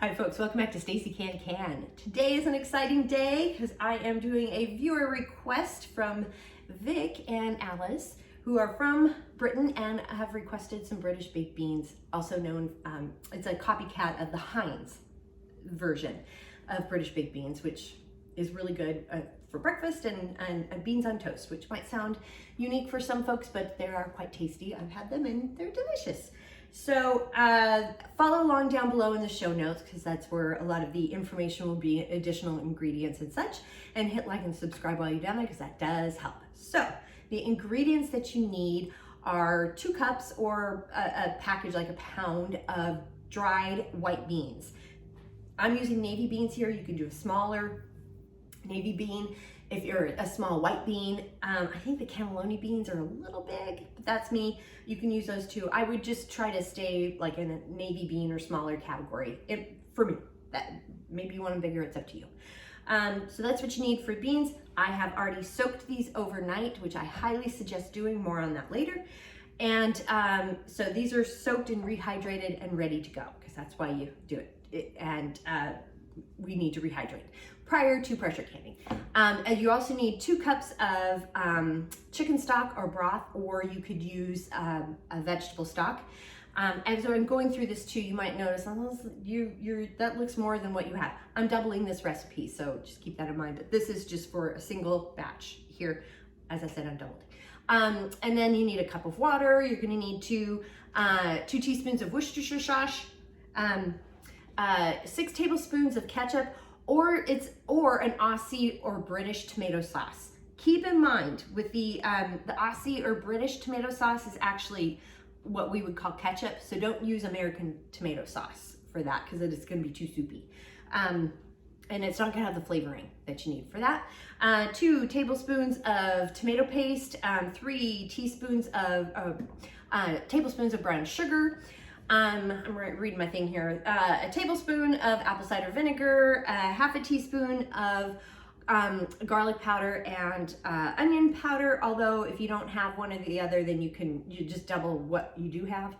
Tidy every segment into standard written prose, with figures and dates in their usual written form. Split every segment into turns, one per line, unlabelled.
Hi folks, welcome back to Stacey Can. Today is an exciting day because I am doing a viewer request from Vic and Alice, who are from Britain and have requested some British baked beans, also known, it's a copycat of the Heinz version of British baked beans, which is really good for breakfast and beans on toast, which might sound unique for some folks, but they are quite tasty. I've had them and they're delicious. So follow along down below in the show notes because that's where a lot of the information will be, additional ingredients and such, and hit like and subscribe while you're down there because that does help. So the ingredients that you need are 2 cups or a package like a pound of dried white beans. I'm using navy beans here. You can do a smaller navy bean. If you're a small white bean, I think the cannelloni beans are a little big, but that's me. You can use those too. I would just try to stay like in a navy bean or smaller category. For me, that maybe you want them bigger, it's up to you. So that's what you need for beans. I have already soaked these overnight, which I highly suggest doing. More on that later. And so these are soaked and rehydrated and ready to go because that's why you do it. We need to rehydrate prior to pressure canning. And you also need 2 cups of chicken stock or broth, or you could use a vegetable stock. And so I'm going through this too, you might notice, that looks more than what you have. I'm doubling this recipe, so just keep that in mind. But this is just for a single batch here. As I said, I'm doubled. And then you need a cup of water. You're gonna need 2 teaspoons of Worcestershire sauce, 6 tablespoons of ketchup, or an Aussie or British tomato sauce. Keep in mind with the Aussie or British tomato sauce is actually what we would call ketchup, so don't use American tomato sauce for that because it is going to be too soupy. And it's not going to have the flavoring that you need for that. 2 tablespoons of tomato paste, 3 teaspoons of tablespoons of brown sugar. I'm reading my thing here. A tablespoon of apple cider vinegar, half a teaspoon of garlic powder and onion powder. Although if you don't have one or the other, then you just double what you do have.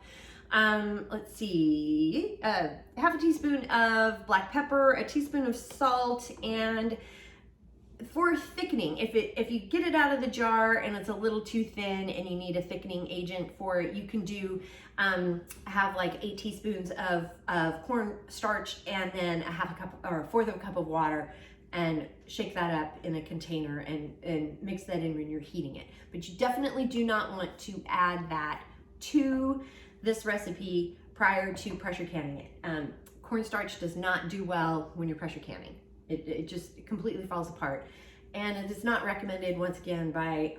Let's see, half a teaspoon of black pepper, a teaspoon of salt, and for thickening, if you get it out of the jar and it's a little too thin and you need a thickening agent for it, you can do have like 8 teaspoons of cornstarch and then a 1/4 of a cup of water and shake that up in a container and mix that in when you're heating it. But you definitely do not want to add that to this recipe prior to pressure canning it. Cornstarch does not do well when you're pressure canning. It just completely falls apart. And it is not recommended, once again, by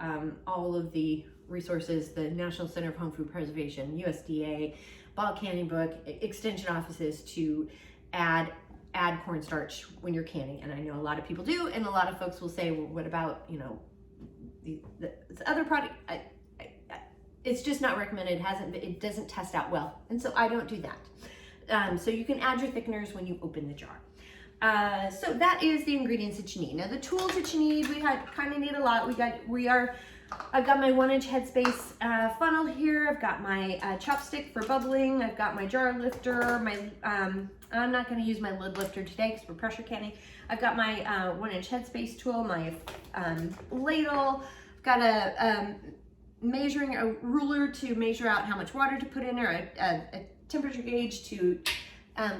all of the resources, the National Center of Home Food Preservation, USDA, Ball Canning Book, extension offices, to add cornstarch when you're canning. And I know a lot of people do, and a lot of folks will say, well, what about, this other product? It's just not recommended. It doesn't test out well. And so I don't do that. So you can add your thickeners when you open the jar. So that is the ingredients that you need. Now the tools that you need, we kind of need a lot. I've got my 1-inch Headspace funnel here. I've got my chopstick for bubbling. I've got my jar lifter. I'm not going to use my lid lifter today because we're pressure canning. I've got my 1-inch Headspace tool, my ladle. I've got a ruler to measure out how much water to put in there, a temperature gauge to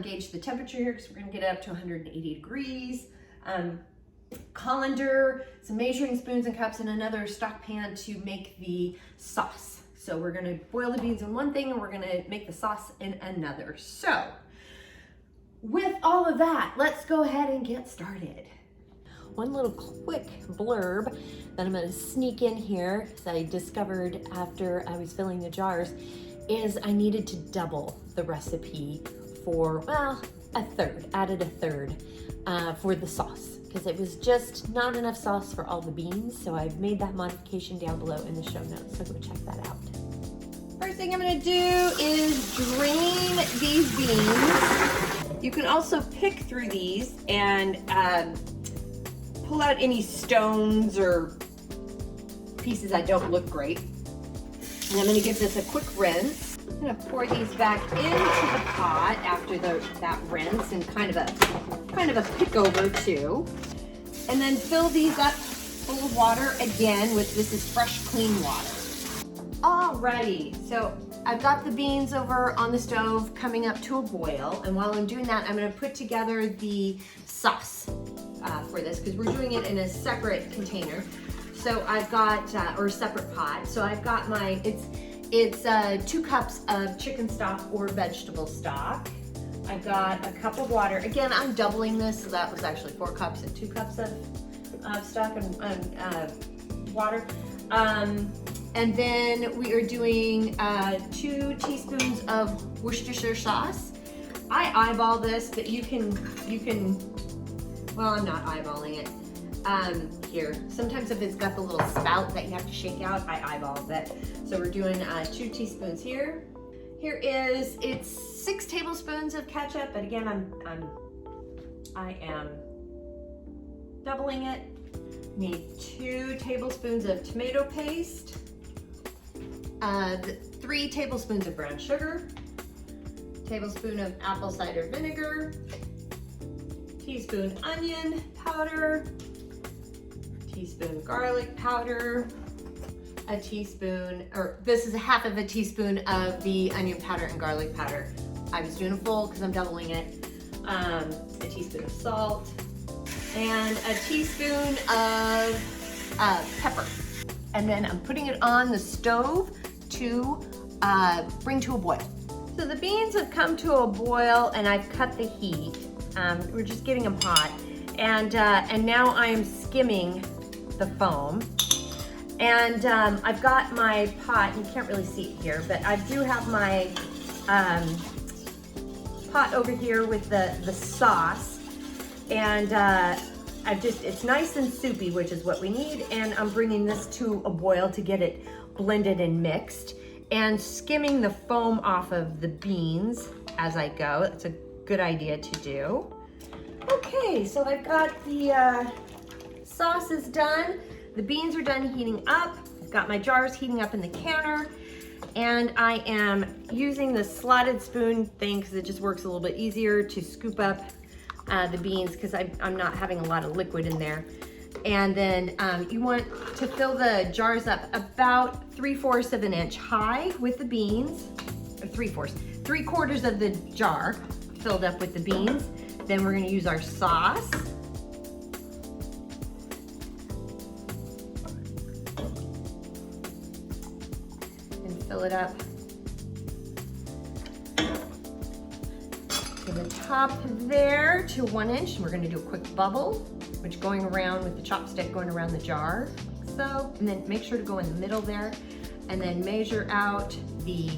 gauge the temperature here because we're going to get it up to 180 degrees. Colander, some measuring spoons and cups, and another stock pan to make the sauce. So we're going to boil the beans in one thing and we're going to make the sauce in another. So with all of that, let's go ahead and get started. One little quick blurb that I'm going to sneak in here, because I discovered after I was filling the jars, is I needed to double the recipe for, well, added a third for the sauce, because it was just not enough sauce for all the beans. So I've made that modification down below in the show notes, so go check that out. First thing I'm going to do is drain these beans. You can also pick through these and pull out any stones or pieces that don't look great. And I'm going to give this a quick rinse. gonna pour these back into the pot after that rinse and kind of a pick over too. And then fill these up full of water again this is fresh, clean water. Alrighty, so I've got the beans over on the stove coming up to a boil, and while I'm doing that, I'm gonna put together the sauce for this because we're doing it in a separate container. So I've got, or a separate pot. So I've got it's 2 cups of chicken stock or vegetable stock. I've got a cup of water. Again, I'm doubling this, so that was actually 4 cups and 2 cups of stock and water. And then we are doing 2 teaspoons of Worcestershire sauce. I eyeball this, but you can, well, I'm not eyeballing it. Here, sometimes if it's got the little spout that you have to shake out, I eyeball that. So we're doing 2 teaspoons here. Here it's 6 tablespoons of ketchup, but again, I am doubling it. Need 2 tablespoons of tomato paste, 3 tablespoons of brown sugar, tablespoon of apple cider vinegar, teaspoon onion powder, teaspoon garlic powder, a teaspoon, or this is a half of a teaspoon of the onion powder and garlic powder. I was doing a full because I'm doubling it. A teaspoon of salt and a teaspoon of pepper. And then I'm putting it on the stove to bring to a boil. So the beans have come to a boil and I've cut the heat. We're just getting them hot. And now I'm skimming the foam. And I've got my pot, you can't really see it here, but I do have my pot over here with the sauce. And it's nice and soupy, which is what we need. And I'm bringing this to a boil to get it blended and mixed and skimming the foam off of the beans as I go. It's a good idea to do. Okay, so I've got the sauce is done. The beans are done heating up. I've got my jars heating up in the counter. And I am using the slotted spoon thing because it just works a little bit easier to scoop up the beans because I'm not having a lot of liquid in there. And then you want to fill the jars up about 3/4 of an inch high with the beans, or 3/4, 3/4 of the jar filled up with the beans. Then we're gonna use our sauce. And fill it up to the top there to 1 inch. We're gonna do a quick bubble, which going around with the chopstick, going around the jar, like so. And then make sure to go in the middle there, and then measure out the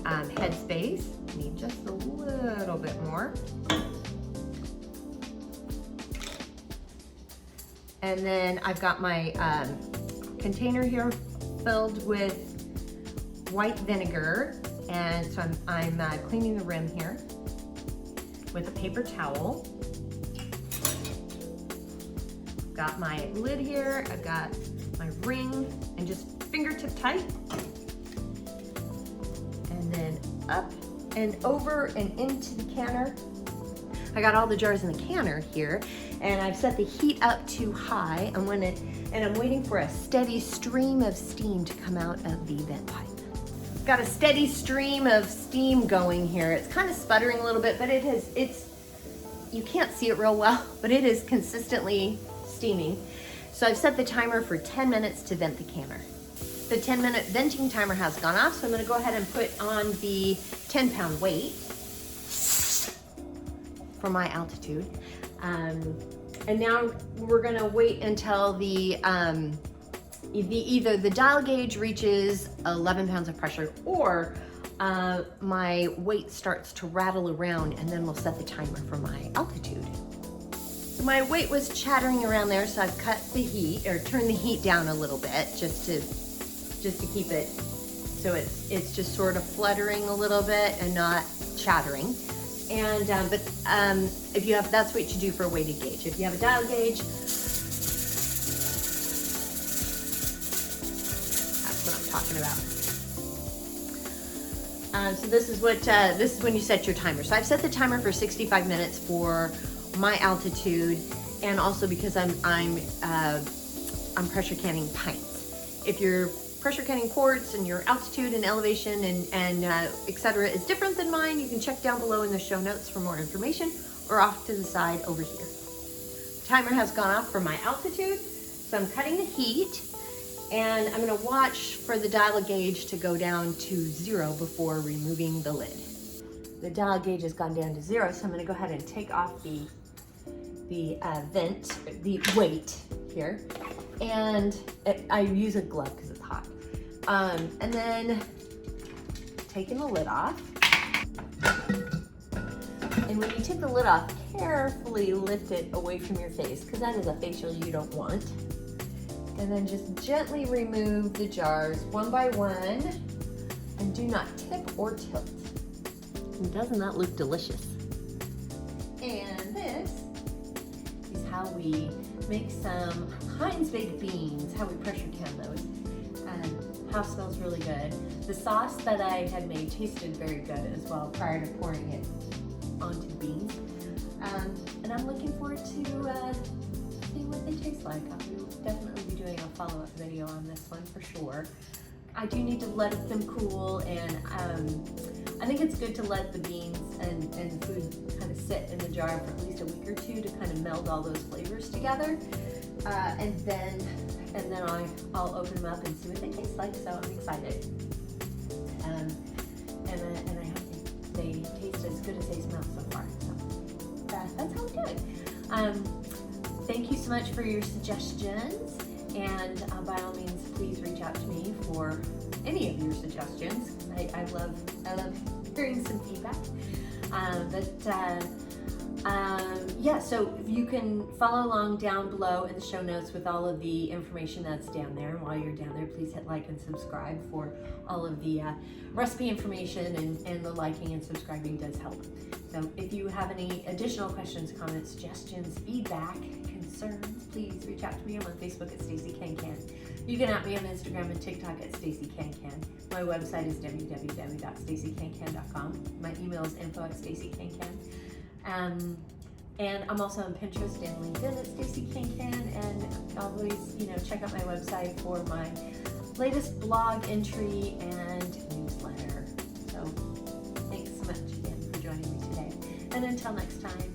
headspace. Need just a little bit more. And then I've got my container here filled with white vinegar. And so I'm cleaning the rim here with a paper towel. Got my lid here, I've got my ring, and just fingertip tight. And then up and over and into the canner. I got all the jars in the canner here, and I've set the heat up to high. I'm waiting for a steady stream of steam to come out of the vent pipe. Got a steady stream of steam going here. It's kind of sputtering a little bit, but you can't see it real well, but it is consistently steaming. So I've set the timer for 10 minutes to vent the canner. The 10-minute venting timer has gone off, so I'm gonna go ahead and put on the 10-pound weight for my altitude. And now we're gonna wait until either the dial gauge reaches 11 pounds of pressure, or my weight starts to rattle around, and then we'll set the timer for my altitude. So my weight was chattering around there, so I've cut the heat, or turned the heat down a little bit, just to keep it so it's just sort of fluttering a little bit and not chattering. And but if you have, that's what you do for a weighted gauge. If you have a dial gauge, that's what I'm talking about.
So this is when you set your timer. So I've set the timer for 65 minutes for my altitude, and also because I'm pressure canning pints. If you're pressure canning quarts and your altitude and elevation and etc. is different than mine, you can check down below in the show notes for more information, or off to the side over here. The timer has gone off for my altitude, so I'm cutting the heat, and I'm gonna watch for the dial gauge to go down to 0 before removing the lid. The dial gauge has gone down to 0, so I'm gonna go ahead and take off the vent, the weight here, and I use a glove because it's hot. And then taking the lid off. And when you take the lid off, carefully lift it away from your face, because that is a facial you don't want. And then just gently remove the jars one by one, and do not tip or tilt. And doesn't that look delicious? And this is how we make some Heinz baked beans, how we pressure can those. House smells really good. The sauce that I had made tasted very good as well prior to pouring it onto the beans. And I'm looking forward to seeing what they taste like. I will definitely be doing a follow-up video on this one for sure. I do need to let them cool, and I think it's good to let the beans and the food kind of sit in the jar for at least a week or two to kind of meld all those flavors together. And then I'll open them up and see what they taste like, so I'm excited. And I hope they taste as good as they smell so far. So that's how we do it. Thank you so much for your suggestions, and by all means, please reach out to me for any of your suggestions. I love hearing some feedback. Yeah, so you can follow along down below in the show notes with all of the information that's down there. And while you're down there, please hit like and subscribe for all of the recipe information, and the liking and subscribing does help. So if you have any additional questions, comments, suggestions, feedback, concerns, please reach out to me. I'm on Facebook at Stacey Can Can. You can at me on Instagram and TikTok at Stacey Can Can. My website is www.staceycancan.com. My email is info@staceycancan. And I'm also on Pinterest and LinkedIn at Stacey Can Can, and always, check out my website for my latest blog entry and newsletter. So thanks so much again for joining me today. And until next time,